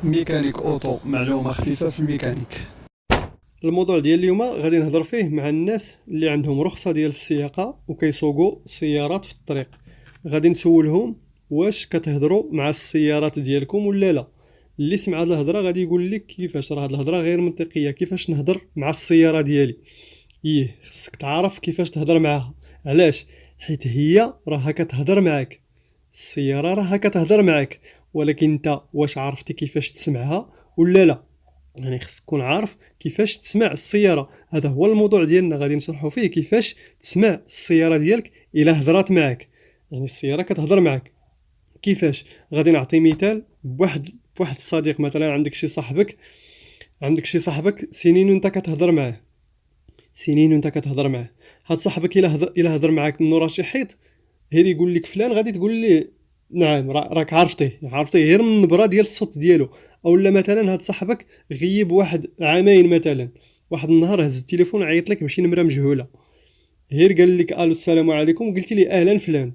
ميكانيك اوتو، معلومه خفيفه في الميكانيك. الموضوع ديال اليوم غادي نهضر فيه مع الناس اللي عندهم رخصة ديال السياقة وكيسوقوا سيارات في الطريق. غادي نسولهم واش كتهضروا مع السيارات ديالكم ولا لا. اللي سمع هاد الهضره غادي يقول لك كيفاش راه هاد الهضره غير منطقيه، كيفاش نهضر مع السياره ديالي. خصك تعرف كيفاش تهضر معاها. علاش؟ حيت هي راها كتهضر معاك، السياره راها كتهضر معاك، ولكن انت واش عرفتي كيفاش تسمعها ولا لا؟ يعني خصك تكون عارف كيفاش تسمع السياره. هذا هو الموضوع ديالنا، غادي نشرحوا فيه كيفاش تسمع السياره ديالك الا هضرات معاك. يعني السياره كتهضر معاك كيفاش؟ غادي نعطي مثال بواحد الصديق. مثلا عندك شي صاحبك سنين وانت كتهضر معاه، هاد صاحبك الا هضر معاك من ورا شي حيط، غير يقول لك فلان، غادي تقول ليه نعم راك عرفتيه غير من النبره ديال الصوت ديالو. او لا مثلا هاد صاحبك غيب واحد عامين مثلا، واحد النهار هز التليفون عيط لك بشي نمره مجهوله، غير قال لك الو السلام عليكم وقلتي لي اهلا فلان،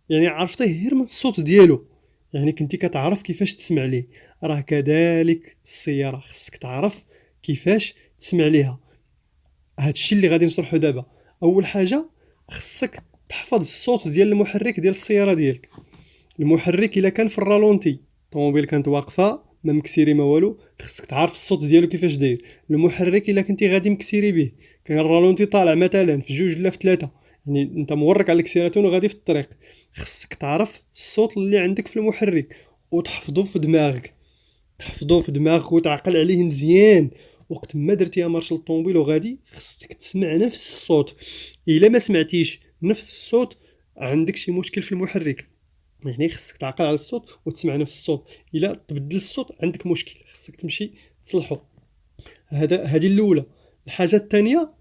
يعني عرفتيه غير من الصوت ديالو، يعني كنتي كتعرف كيفاش تسمع ليه. راه كذلك السياره خصك تعرف كيفاش تسمع ليها. هادشي اللي غادي نشرحو دابا. اول حاجه خصك تحفظ الصوت ديال المحرك ديال السياره ديالك. المحرك الا كان في الرالونتي، الطوموبيل كانت واقفه ما مكسيري ما والو، خصك تعرف الصوت ديالو كيفاش داير. المحرك الا كنتي غادي مكسيري به، كان الرالونتي طالع مثلا في جوج ولا في ثلاثه، يعني انت مورك على الكسيراتون وغادي في الطريق، خصك تعرف الصوت اللي عندك في المحرك وتحفظه في دماغك. وتعقل عليه مزيان. وقت ما درتي مارش الطوموبيل وغادي خصك تسمع نفس الصوت. الا ما سمعتيش نفس الصوت عندك شي مشكل في المحرك، يعني خصك تعقل على الصوت وتسمع نفس الصوت. الا تبدل الصوت عندك مشكل، خصك تمشي تصلحه. هذه الاولى. الحاجه الثانيه،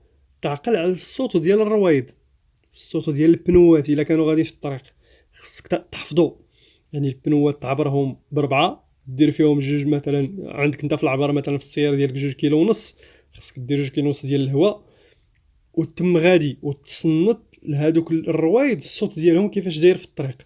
تعقل على الصوت ديال الرويض، الصوت ديال البنوات الا كانوا غادي في الطريق، خصك تحفظو. يعني البنوات تعبرهم بربعه، دير فيهم جوج. مثلا عندك انت في العباره مثلا في السياره ديالك 2 كيلو ونص، خصك دير 2 كيلو ونص ديال الهواء وتم غادي وتصنت لهادوك الرويض الصوت ديالهم كيفاش داير في الطريق.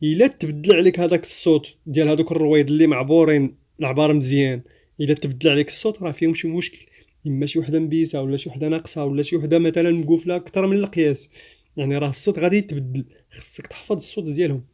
الا تبدل عليك هذاك الصوت ديال هذوك الرويض اللي معبورين العبار مزيان، الا تبدل عليك الصوت راه فيهم شي مشكل، اما شي وحده مبيسه ولا شي وحده ناقصه ولا شي وحده مثلا مقوفله اكثر من القياس، يعني راه الصوت غادي يتبدل. خصك تحفظ الصوت ديالهم.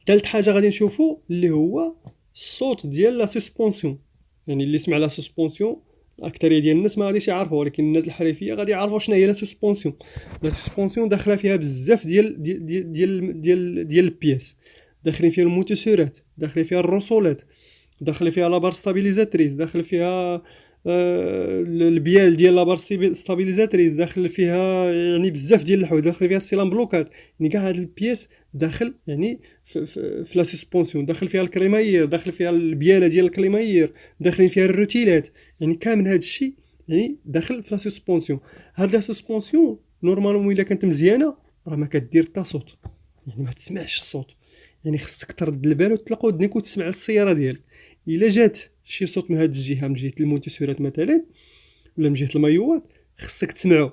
ثالث حاجه غادي نشوفوا اللي هو الصوت ديال لا سسبونسيون. يعني اللي سمع لا سسبونسيون، الاكثريه ديال الناس ما غاديش يعرفوا، ولكن الناس الحريفيه غادي يعرفوا شنو هي لا سسبونسيون. لا سسبونسيون داخله فيها بزاف ديال البياس. داخلين فيها الموتوسورات، داخلين فيها الرسولات، داخل فيها لابار ستابيليزاتريس، داخل فيها البيال ديال لابار ستابيليزاتريس، داخل فيها يعني بزاف ديال الحوايج، داخل فيها السيلان بلوكات. يعني كاع هاد البياس داخل يعني في لا سسبونسيون، داخل فيها الكريماير، داخل فيها البياله ديال الكريماير، داخلين فيها الروتيلات، يعني كامل هاد الشيء يعني داخل في لا سسبونسيون. هاد لا سسبونسيون نورمالمون الا كانت مزيانه راه ما كدير حتى صوت، يعني ما تسمعش الصوت. يعني خصك ترد البال وتطلق ودنيك وتسمع السياره ديالك. الا جات شي صوت من هاد الجهه، من جهه الموتوسيرات مثلا ولا من جهه المايوات، خصك تسمعو.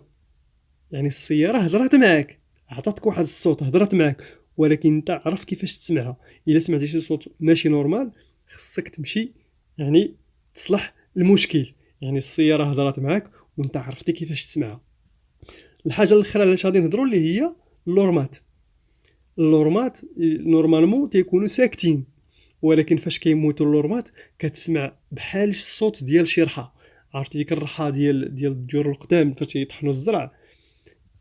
يعني السياره هضرات معاك، عطاتك واحد الصوت، هضرات معاك، ولكن انت عرف كيفاش تسمعها. الا سمعتي شي صوت ماشي نورمال، خصك تمشي يعني تصلح المشكل. يعني السياره هضرات معاك وانت عرفتي كيفاش تسمعها. الحاجه الاخرى اللي غادي نهضروا اللي هي اللورمات. اللورمات نورمالمون تيكونوا ساكتين، ولكن فاش كيموتوا اللورمات كتسمع بحال الصوت ديال شي رحى. عرفتي ديك الرحى ديال الديور القدام فاش يطحنوا الزرع؟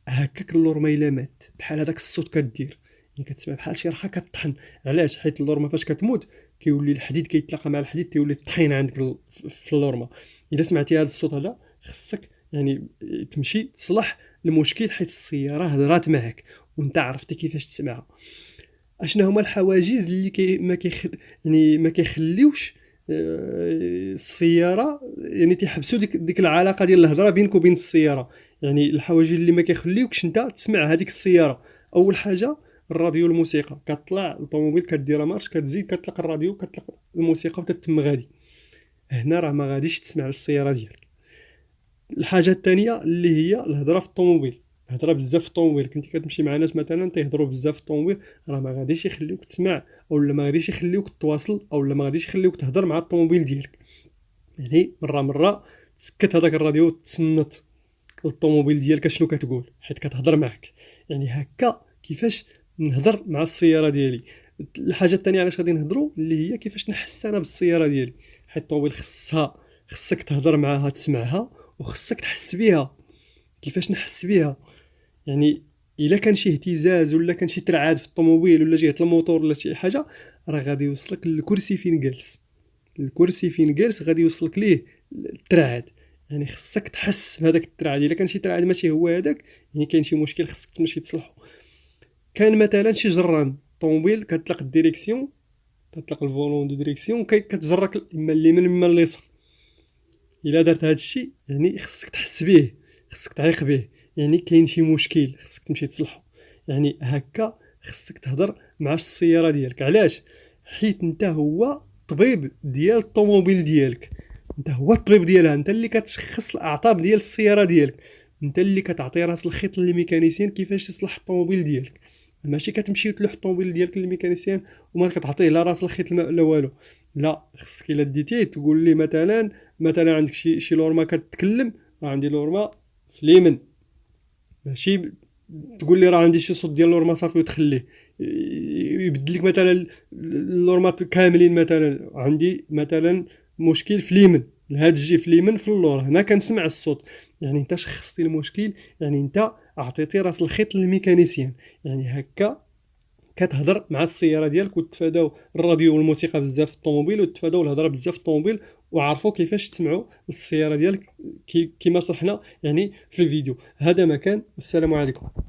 هكاك اللورمه الا مات بحال هذاك الصوت كدير، يعني كتسمع بحال شي رحى كطحن. علاش؟ حيت اللورمه فاش كتموت كيولي الحديد كيتلاقى مع الحديد، تيولي الطحين عندك في اللورمه. الا سمعتي هذا الصوت هذا خصك يعني تمشي تصلح المشكل، حيت السياره هضرات معك وانت عرفتي كيفاش تسمعها. اشنا هما الحواجز اللي يعني ما كيخليوش السياره يعني تيحبسوا ديك العلاقه ديال الهضره بينك وبين السياره. يعني الحواجز اللي ما كيخليوكش انت تسمع هذيك السياره. اول حاجه الراديو، الموسيقى كطلع الطوموبيل كدير مارش، كتزيد كتطلق الراديو، كتطلق الموسيقى وتتم غادي، هنا راه ما غاديش تسمع السياره ديالك. الحاجه الثانيه اللي هي الهضره في الطوموبيل. هضره بزاف في الطوموبيل، كنتي كتمشي مع ناس مثلا تيهضروا بزاف في الطوموبيل، راه ما غاديش يخليوك تسمع، او لا ما غاديش يخليوك تواصل، او لا ما غاديش يخليوك تهضر مع الطوموبيل ديالك. يعني مره تسكت هذاك الراديو وتصنت الطوموبيل ديالك شنو كتقول، حيت كتهضر معك. يعني هكا كيفاش نهضر مع السياره ديالي. الحاجه الثانيه علاش غادي نهضروا اللي هي كيفاش نحس انا بالسياره ديالي، حيت الطوموبيل خصك تهضر معاها تسمعها، وخصك تحس بها. كيفاش نحس بها؟ يعني الا كان شي اهتزاز ولا كان شي ترعاد في الطوموبيل ولا جهه الموتور ولا شي حاجه، راه غادي يوصلك للكرسي فين جالس. الكرسي فين جالس غادي يوصلك ليه الترعاد. يعني خصك تحس بهذاك الترعاد. الا كان شي ترعاد ماشي هو هذاك، يعني كاين شي مشكل خصك تمشي تصلحو. كان مثلا شي جران طوموبيل كتطلق الديريكسيون، كتطلق الفولون دو ديريكسيون كتجرك اما اليمين اما اليسار. الا درت هذا الشيء يعني خصك تحس به، خصك تعيق به. يعني كاين شي مشكل خصك تمشي تصلحو. يعني هكا خصك تهضر مع السياره ديالك. علاش؟ حيت انت هو طبيب ديال الطوموبيل ديالك، انت هو الطبيب ديالها، انت اللي كتشخص الاعطاب ديال السياره ديالك، انت اللي كتعطي راس الخيط للميكانيسيان كيفاش يصلح الطوموبيل ديالك. ماشي كتمشي تلوح الطوموبيل ديالك للميكانيسيان وما كتعطيه لا راس الخيط لا والو. لا، خصك الا ديتيه تقول لي مثلا عندك شي لورما كتتكلم، راه عندي لورما في اليمين. ماشي تقول لي راه عندي شي صوت ديال لورما صافي وتخليه يبدل لك مثلا اللورمات كاملين. مثلا عندي مثلا مشكل في اليمين، هاد الجي في اليمين في اللور هنا كنسمع الصوت. يعني انت شخصتي المشكل، يعني انت اعطيتي راس الخيط للميكانيسيان. يعني هكا كتهضر مع السياره ديالك. وتفاداو الراديو والموسيقى بزاف في الطوموبيل، وتفاداو الهضره بزاف في الطوموبيل، وعرفوا كيفاش تسمعوا السياره ديالك كيما شرحنا يعني في الفيديو هذا. ما كان. السلام عليكم.